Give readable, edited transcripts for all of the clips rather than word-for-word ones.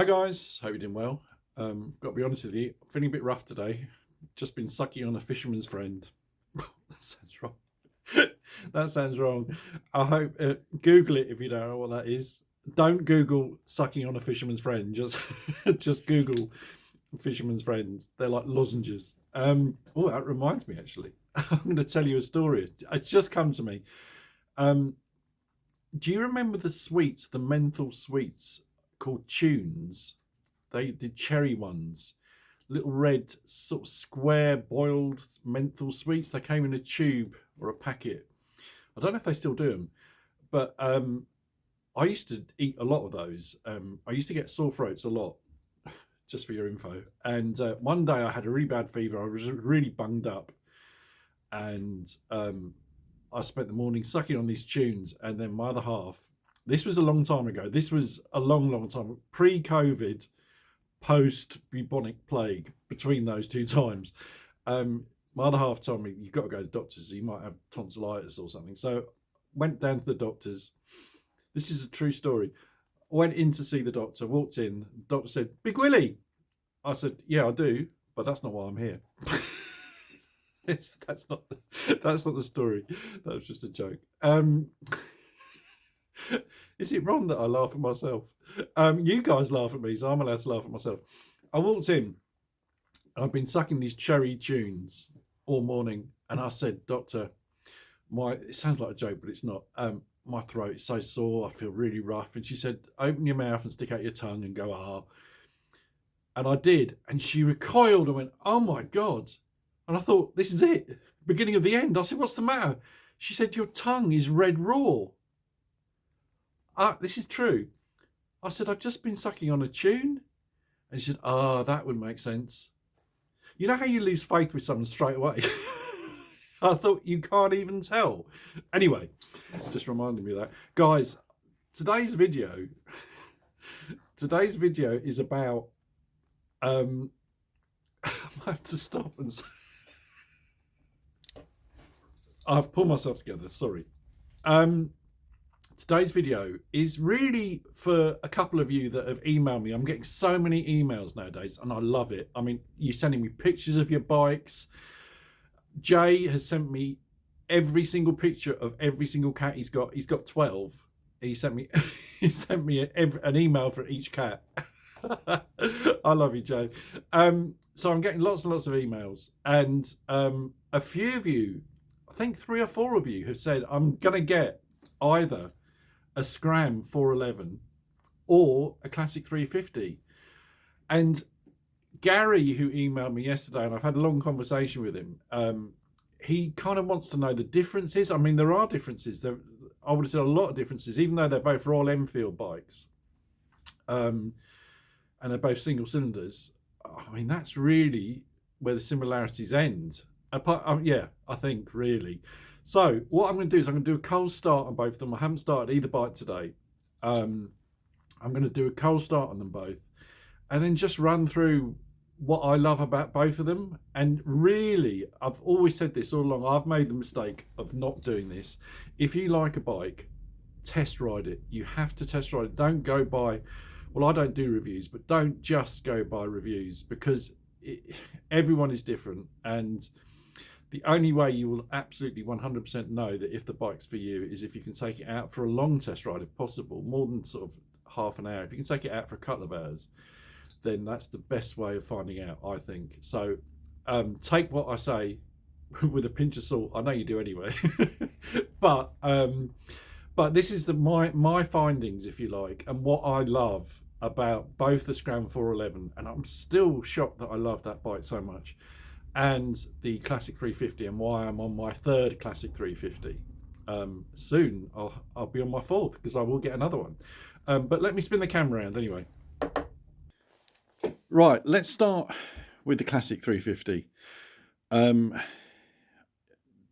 Hi guys, hope you're doing well. Got to be honest with you, feeling a bit rough today. Just been sucking on a fisherman's friend. That sounds wrong. That sounds wrong. I hope Google it if you don't know what that is. Don't Google sucking on a fisherman's friend. Just just Google fisherman's friends. They're like lozenges. Oh, that reminds me actually. I'm going to tell you a story. It's just come to me. Do you remember the sweets, the menthol sweets called Tunes? They did cherry ones, little red sort of square boiled menthol sweets. They came in a tube or a packet. I don't know if they still do them, but I used to eat a lot of those. I used to get sore throats a lot, just for your info. And one day I had a really bad fever. I was really bunged up, and I spent the morning sucking on these Tunes, and then my other half. This was a long time ago. This was a long time pre-COVID, post-bubonic plague. Between those two times, my other half told me you've got to go to the doctors. You might have tonsillitis or something. So went down to the doctors. This is a true story. Went in to see the doctor. Walked in. The doctor said, "Big Willie." I said, "Yeah, I do, but that's not why I'm here." That's not the story. That was just a joke. Is it wrong that I laugh at myself? You guys laugh at me, so I'm allowed to laugh at myself. I walked in. I've been sucking these cherry Tunes all morning, and I said, "Doctor, it sounds like a joke, but it's not. My throat is so sore. I feel really rough." And she said, "Open your mouth and stick out your tongue and go ah." And I did, and she recoiled and went, "Oh my God." And I thought, this is it, beginning of the end. I said, "What's the matter?" She said, "Your tongue is red raw." This is true. I said, "I've just been sucking on a tune." And she said, "Ah, that would make sense." You know how you lose faith with someone straight away? I thought, you can't even tell. Anyway, just reminded me of that. Guys, today's video is about, I have to stop and say, I've pulled myself together, sorry. Today's video is really for a couple of you that have emailed me. I'm getting so many emails nowadays, and I love it. I mean, you're sending me pictures of your bikes. Jay has sent me every single picture of every single cat he's got. He's got 12. He sent me an email for each cat. I love you, Jay. So I'm getting lots and lots of emails, and a few of you, I think 3 or 4 of you, have said I'm gonna get either a Scram 411 or a Classic 350. And Gary, who emailed me yesterday, and I've had a long conversation with him, he kind of wants to know the differences. I mean, there are differences. I would have said a lot of differences, even though they're both Royal Enfield bikes, and they're both single cylinders. I mean, that's really where the similarities end. Yeah, I think really. So what I'm going to do is I'm going to do a cold start on both of them. I haven't started either bike today. I'm going to do a cold start on them both, and then just run through what I love about both of them. And really, I've always said this all along, I've made the mistake of not doing this. If you like a bike, test ride it. You have to test ride it. Don't go by, well, I don't do reviews, but don't just go by reviews, because everyone is different. And the only way you will absolutely 100% know that if the bike's for you is if you can take it out for a long test ride, if possible, more than sort of half an hour. If you can take it out for a couple of hours, then that's the best way of finding out, I think. So take what I say with a pinch of salt. I know you do anyway. but this is my findings, if you like, and what I love about both the Scram 411, and I'm still shocked that I love that bike so much, and the Classic 350, and why I'm on my 3rd Classic 350. Soon I'll be on my 4th, because I will get another one. But let me spin the camera around anyway. Right, let's start with the Classic 350.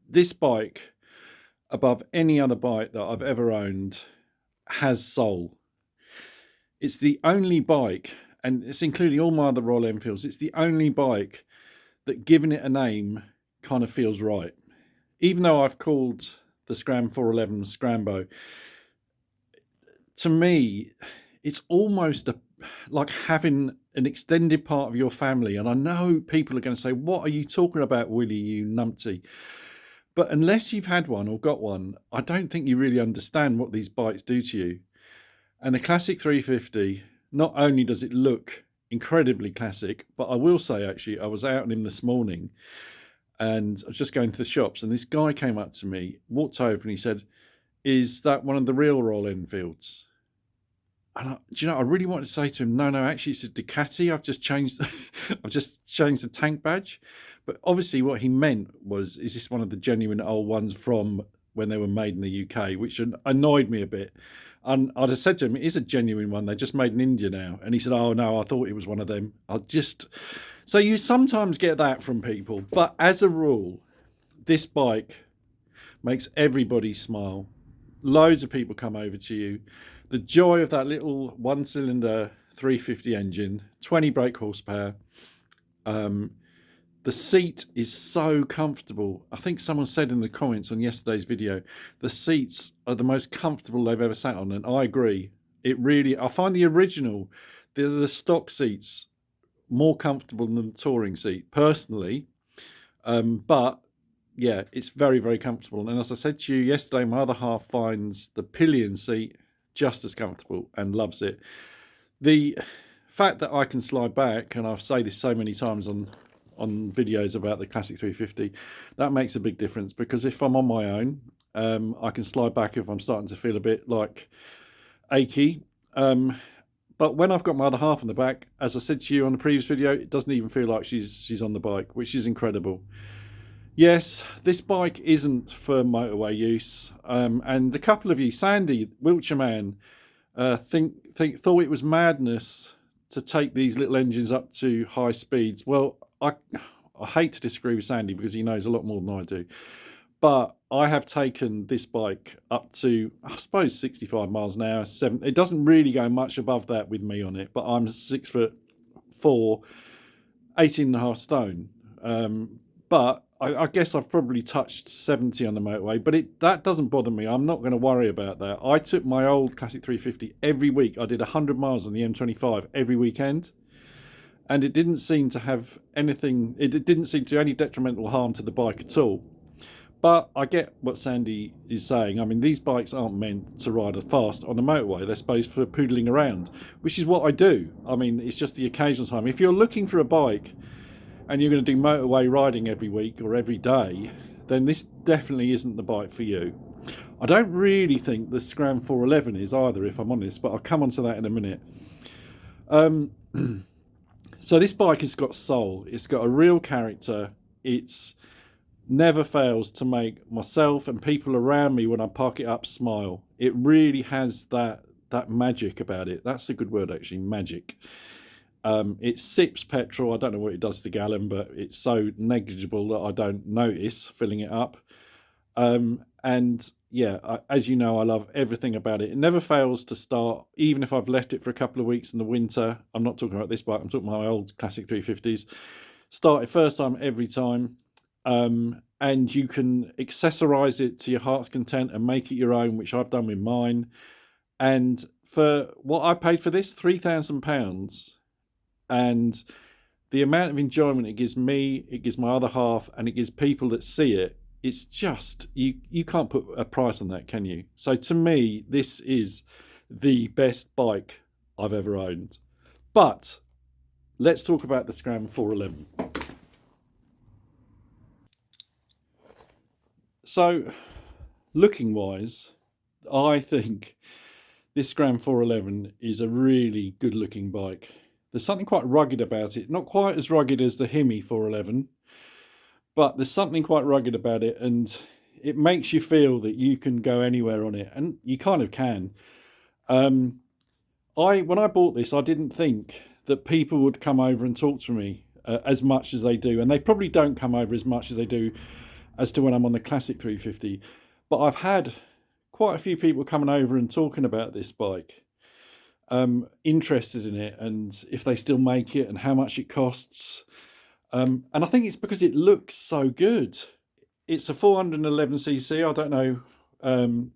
This bike, above any other bike that I've ever owned, has soul. It's the only bike, and it's including all my other Royal Enfields, it's the only bike that, giving it a name, kind of feels right. Even though I've called the Scram 411 Scrambo, to me, it's almost like having an extended part of your family. And I know people are going to say, what are you talking about, Willie, you numpty? But unless you've had one or got one, I don't think you really understand what these bikes do to you. And the Classic 350, not only does it look incredibly classic, but I will say, actually, I was out on him this morning and I was just going to the shops, and this guy came up to me, walked over, and he said, is that one of the real Royal Enfields? And do you know, I really wanted to say to him, no, actually it's a Ducati. I've just changed the tank badge. But obviously what he meant was, is this one of the genuine old ones from when they were made in the UK, which annoyed me a bit. And I'd have said to him, it is a genuine one. They just made in India now. And he said, oh no, I thought it was one of them. So you sometimes get that from people. But as a rule, this bike makes everybody smile. Loads of people come over to you. The joy of that little one-cylinder 350 engine, 20 brake horsepower. The seat is so comfortable. I think someone said in the comments on yesterday's video, the seats are the most comfortable they've ever sat on, and I agree. I find the original, the stock seats, more comfortable than the touring seat, personally. But yeah, it's very, very comfortable. And as I said to you yesterday, my other half finds the pillion seat just as comfortable and loves it. The fact that I can slide back, and I've said this so many times on videos about the Classic 350, that makes a big difference, because if I'm on my own, I can slide back if I'm starting to feel a bit like achy. But when I've got my other half on the back, as I said to you on the previous video, it doesn't even feel like she's on the bike, which is incredible. Yes, this bike isn't for motorway use, and a couple of you, Sandy, Wiltshire man, thought it was madness to take these little engines up to high speeds. Well, I hate to disagree with Sandy because he knows a lot more than I do, but I have taken this bike up to, I suppose, 65 miles an hour. It doesn't really go much above that with me on it, but I'm 6'4", 18.5 stone. But I guess I've probably touched 70 on the motorway, but that doesn't bother me. I'm not going to worry about that. I took my old Classic 350 every week. I did 100 miles on the M25 every weekend, and it didn't seem to have anything, it didn't seem to do any detrimental harm to the bike at all. But I get what Sandy is saying. I mean, these bikes aren't meant to ride fast on the motorway. They're supposed for poodling around, which is what I do. I mean, it's just the occasional time. If you're looking for a bike and you're going to do motorway riding every week or every day, then this definitely isn't the bike for you. I don't really think the Scram 411 is either, if I'm honest, but I'll come on to that in a minute. So this bike has got soul. It's got a real character. It's never fails to make myself and people around me when I park it up smile. It really has that magic about it. That's a good word, actually, magic. It sips petrol. I don't know what it does to the gallon, but it's so negligible that I don't notice filling it up. And yeah, as you know, I love everything about it. It never fails to start, even if I've left it for a couple of weeks in the winter. I'm not talking about this bike, I'm talking about my old Classic 350s. Start it first time every time. And you can accessorize it to your heart's content and make it your own, which I've done with mine. And for what I paid for this, £3,000, and the amount of enjoyment it gives me, it gives my other half, and it gives people that see it, it's just, you can't put a price on that, can you? So to me, this is the best bike I've ever owned. But let's talk about the Scram 411. So, looking wise, I think this Scram 411 is a really good looking bike. There's something quite rugged about it. Not quite as rugged as the Hemi 411, but there's something quite rugged about it, and it makes you feel that you can go anywhere on it, and you kind of can. When I bought this, I didn't think that people would come over and talk to me as much as they do, and they probably don't come over as much as they do as to when I'm on the Classic 350. But I've had quite a few people coming over and talking about this bike, interested in it, and if they still make it and how much it costs. And I think it's because it looks so good. It's a 411cc. I don't know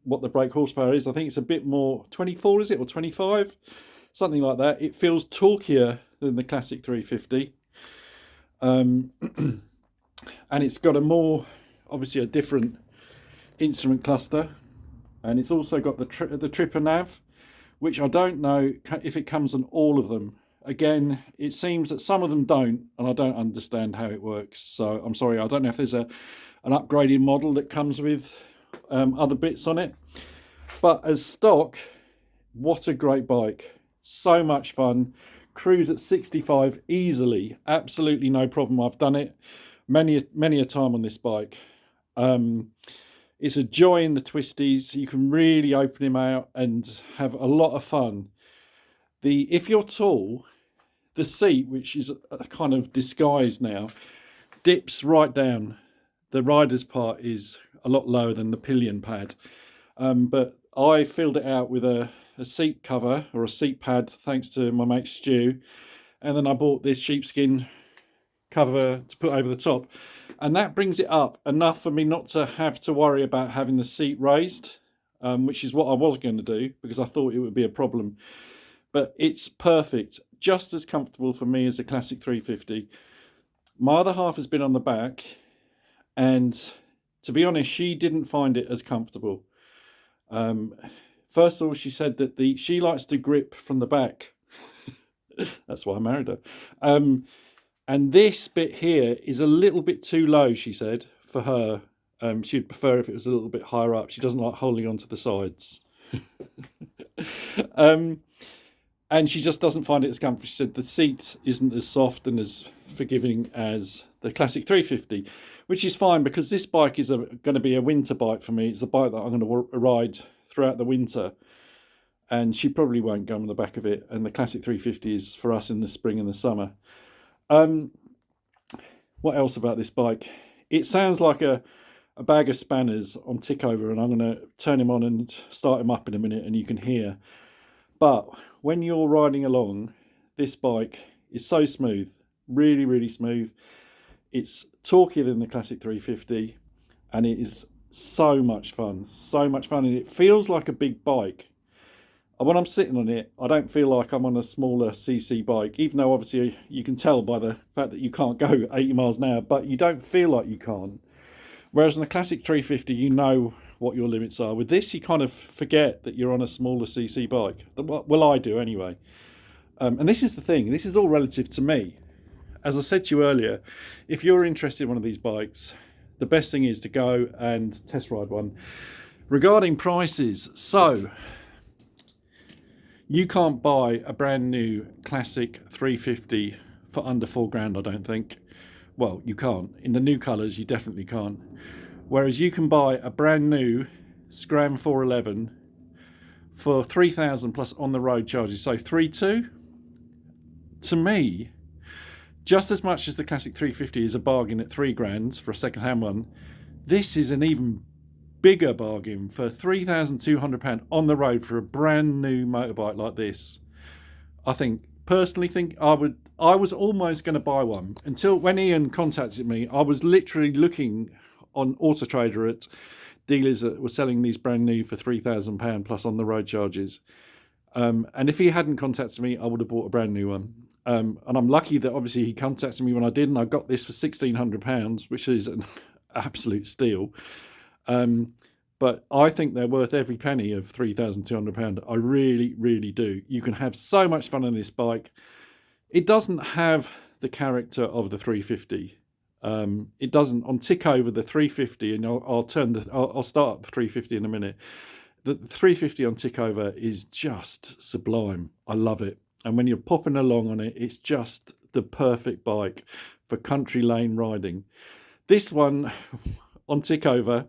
what the brake horsepower is. I think it's a bit more, 24 is it, or 25? something like that. It feels torquier than the classic 350, and it's got a more, obviously a different instrument cluster, and it's also got the tripper nav, which I don't know if it comes on all of them. Again, it seems that some of them don't, and I don't understand how it works. So I'm sorry, I don't know if there's an upgraded model that comes with other bits on it. But as stock, what a great bike. So much fun. Cruise at 65 easily, absolutely no problem. I've done it many a time on this bike. It's a joy in the twisties. You can really open him out and have a lot of fun. If you're tall, the seat, which is a kind of disguise now, dips right down. The rider's part is a lot lower than the pillion pad. But I filled it out with a seat cover or a seat pad, thanks to my mate Stu. And then I bought this sheepskin cover to put over the top. And that brings it up enough for me not to have to worry about having the seat raised, which is what I was going to do because I thought it would be a problem. But it's perfect, just as comfortable for me as a classic 350. My other half has been on the back, and to be honest, she didn't find it as comfortable. First of all, she said that she likes to grip from the back. That's why I married her. And this bit here is a little bit too low, she said, for her. She'd prefer if it was a little bit higher up. She doesn't like holding on to the sides. And she just doesn't find it as comfortable. She said the seat isn't as soft and as forgiving as the classic 350, which is fine because this bike is going to be a winter bike for me. It's a bike that I'm going to ride throughout the winter, and she probably won't go on the back of it. And the classic 350 is for us in the spring and the summer. What else about this bike? It sounds like a bag of spanners on tick over, and I'm going to turn him on and start him up in a minute and you can hear. But when you're riding along, this bike is so smooth, really, really smooth. It's torquier than the classic 350, and it is so much fun, and it feels like a big bike. And when I'm sitting on it, I don't feel like I'm on a smaller CC bike, even though obviously you can tell by the fact that you can't go 80 miles an hour, but you don't feel like you can't. Whereas on the classic 350, you know what your limits are. With this, you kind of forget that you're on a smaller CC bike. Well, I do anyway. And this is the thing, this is all relative to me. As I said to you earlier, if you're interested in one of these bikes, the best thing is to go and test ride one. Regarding prices, so you can't buy a brand new classic 350 for under £4,000, I don't think. Well, you can't. In the new colours, you definitely can't. Whereas you can buy a brand new Scram 411 for 3,000 plus on the road charges, so 3,200. To me, just as much as the classic 350 is a bargain at £3,000 for a second-hand one, this is an even bigger bargain for £3,200 on the road for a brand new motorbike like this. I personally think I was almost going to buy one until when Ian contacted me. I was literally looking on Auto Trader at dealers that were selling these brand new for £3,000 plus on the road charges. And if he hadn't contacted me, I would have bought a brand new one. And I'm lucky that obviously he contacted me when I did, and I got this for £1,600, which is an absolute steal. But I think they're worth every penny of £3,200. I really, really do. You can have so much fun on this bike. It doesn't have the character of the 350. It doesn't. On tick over the 350, and I'll start up the 350 in a minute. The 350 on tick over is just sublime. I love it. And when you're popping along on it, it's just the perfect bike for country lane riding. This one on tick over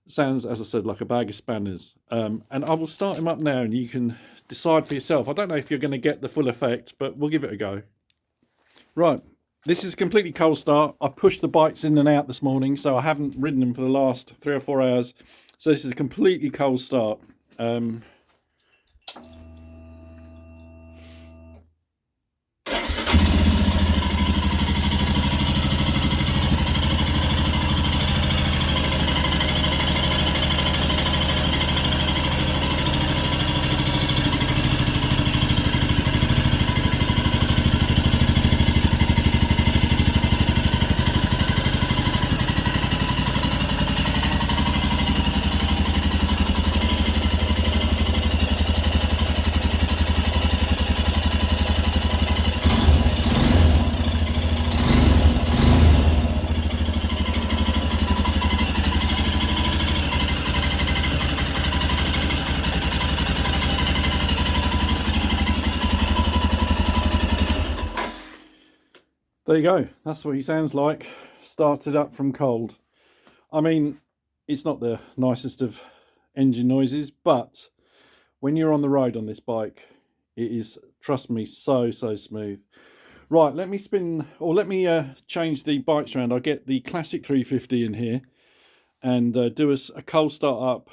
sounds, as I said, like a bag of spanners. And I will start him up now and you can decide for yourself. I don't know if you're going to get the full effect, but we'll give it a go. Right, this is a completely cold start. I pushed the bikes in and out this morning, so I haven't ridden them for the last 3 or 4 hours. So this is a completely cold start. There you go. That's what he sounds like. Started up from cold. I mean, it's not the nicest of engine noises, but when you're on the road on this bike, it is, trust me, so smooth. Right, let me spin, or let me change the bikes around. I'll get the classic 350 in here and do us a cold start up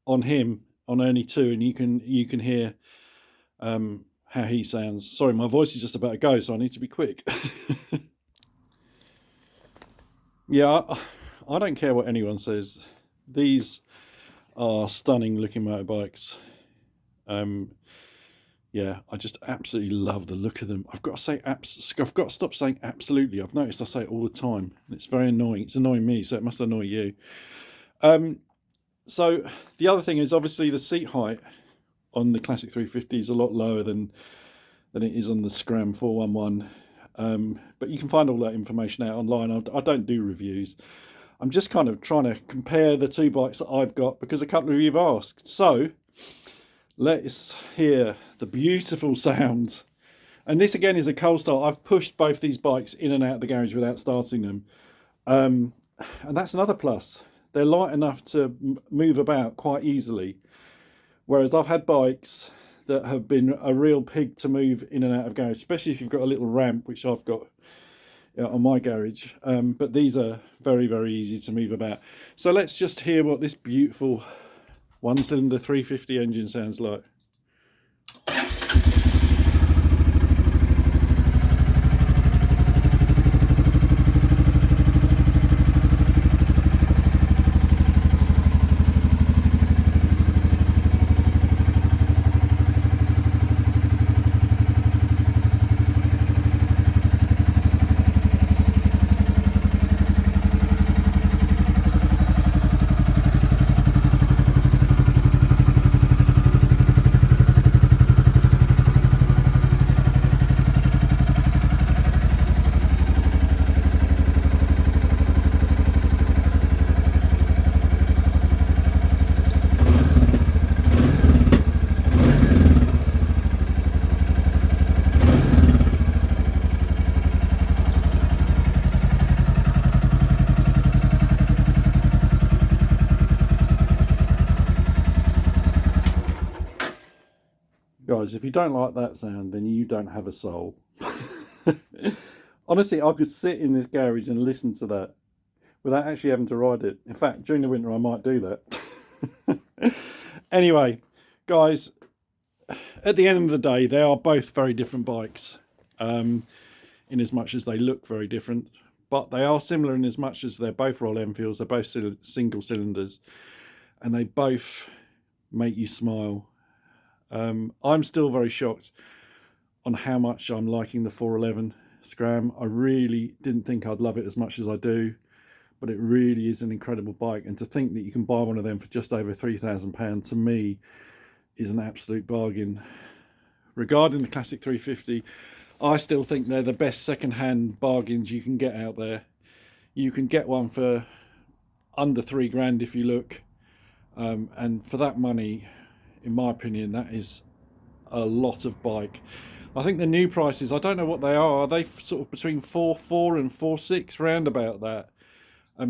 on him on only 2, and you can hear how he sounds. Sorry, my voice is just about to go, so I need to be quick. Yeah, I don't care what anyone says. These are stunning looking motorbikes. Yeah, I just absolutely love the look of them. I've got to say, I've got to stop saying absolutely. I've noticed I say it all the time, and it's very annoying. It's annoying me, so it must annoy you. So the other thing is obviously the seat height on the classic 350 is a lot lower than it is on the Scram 411. But you can find all that information out online. I don't do reviews. I'm just kind of trying to compare the two bikes that I've got because a couple of you have asked. So let's hear the beautiful sound. And this again is a cold start. I've pushed both these bikes in and out of the garage without starting them. And that's another plus. They're light enough to move about quite easily. Whereas I've had bikes that have been a real pig to move in and out of garage, especially if you've got a little ramp, which I've got on my garage. But these are very easy to move about. So let's just hear what this beautiful one-cylinder 350 engine sounds like. Guys, if you don't like that sound, then you don't have a soul. Honestly, I could sit in this garage and listen to that without actually having to ride it. In fact, during the winter, I might do that. Anyway, guys, at the end of the day, they are both very different bikes, in as much as they look very different. But they are similar in as much as they're both Royal Enfields, they're both single cylinders, and they both make you smile. I'm still very shocked on how much I'm liking the 411 Scram. I really didn't think I'd love it as much as I do, but it really is an incredible bike. And to think that you can buy one of them for just over £3,000 to me is an absolute bargain. Regarding the classic 350, I still think they're the best second-hand bargains you can get out there. You can get one for under £3,000 if you look, and for that money, in my opinion, that is a lot of bike. I think the new prices, I don't know what they are they sort of between 4.4 and 4.6, round about that.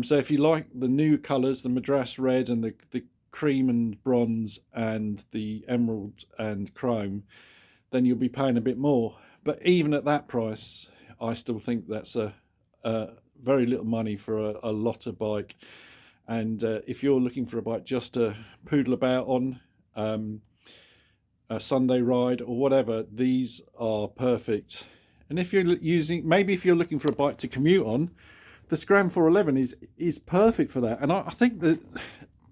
So if you like the new colours, the Madras red and the cream and bronze and the emerald and chrome, then you'll be paying a bit more. But even at that price, I still think that's a very little money for a lot of bike. And if you're looking for a bike just to poodle about on, a Sunday ride or whatever, these are perfect. And if you're maybe if you're looking for a bike to commute on, the Scram 411 is perfect for that. And I think that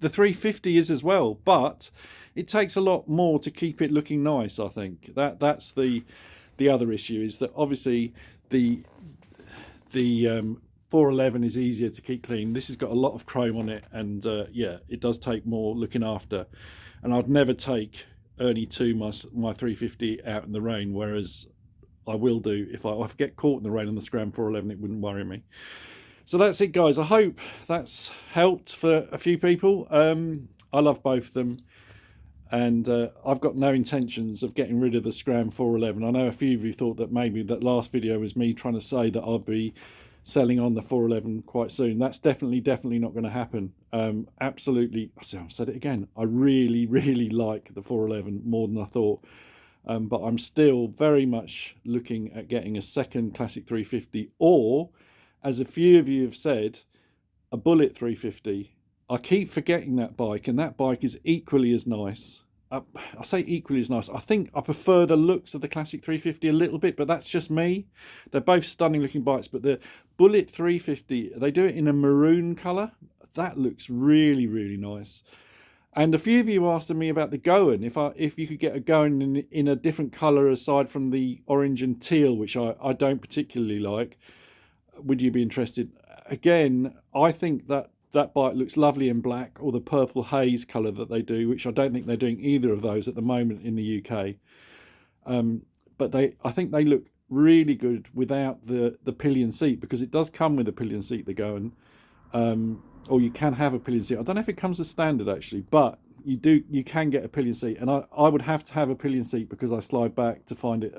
the 350 is as well, but it takes a lot more to keep it looking nice. I think that's the other issue, is that obviously the 411 is easier to keep clean. This has got a lot of chrome on it, and yeah, it does take more looking after. And I'd never take Ernie 2, my 350, out in the rain, whereas I will do if I get caught in the rain on the Scram 411. It wouldn't worry me. So that's it, guys. I hope that's helped for a few people. I love both of them. and I've got no intentions of getting rid of the Scram 411. I know a few of you thought that maybe that last video was me trying to say that I'll be selling on the 411 quite soon. That's definitely not going to happen. Absolutely, I've said it again, I really like the 411 more than I thought. But I'm still very much looking at getting a second Classic 350, or, as a few of you have said, a Bullet 350. I keep forgetting that bike, and that bike is equally as nice. I say equally as nice. I think I prefer the looks of the Classic 350 a little bit, but that's just me. They're both stunning looking bikes, but the Bullet 350, they do it in a maroon colour. That looks really nice. And a few of you asked me about the Goan, if you could get a Goan in a different colour aside from the orange and teal, which I don't particularly like. Would you be interested? Again, I think that bike looks lovely in black, or the purple haze colour that they do, which I don't think they're doing either of those at the moment in the UK. But I think they look really good without the pillion seat, because it does come with a pillion seat, the Goan. Or you can have a pillion seat. I don't know if it comes as standard actually, but you can get a pillion seat, and I would have to have a pillion seat because I slide back to find it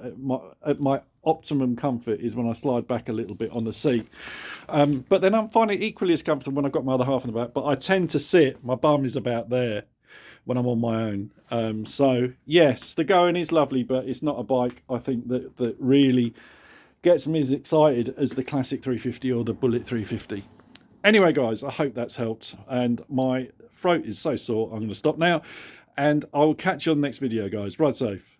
at my optimum comfort is when I slide back a little bit on the seat. But then I'm finding it equally as comfortable when I've got my other half in the back, but I tend to sit, my bum is about there when I'm on my own. So yes, the Goan is lovely, but it's not a bike I think that really gets me as excited as the Classic 350 or the Bullet 350. Anyway, guys, I hope that's helped, and my throat is so sore I'm going to stop now, and I will catch you on the next video, guys. Ride safe.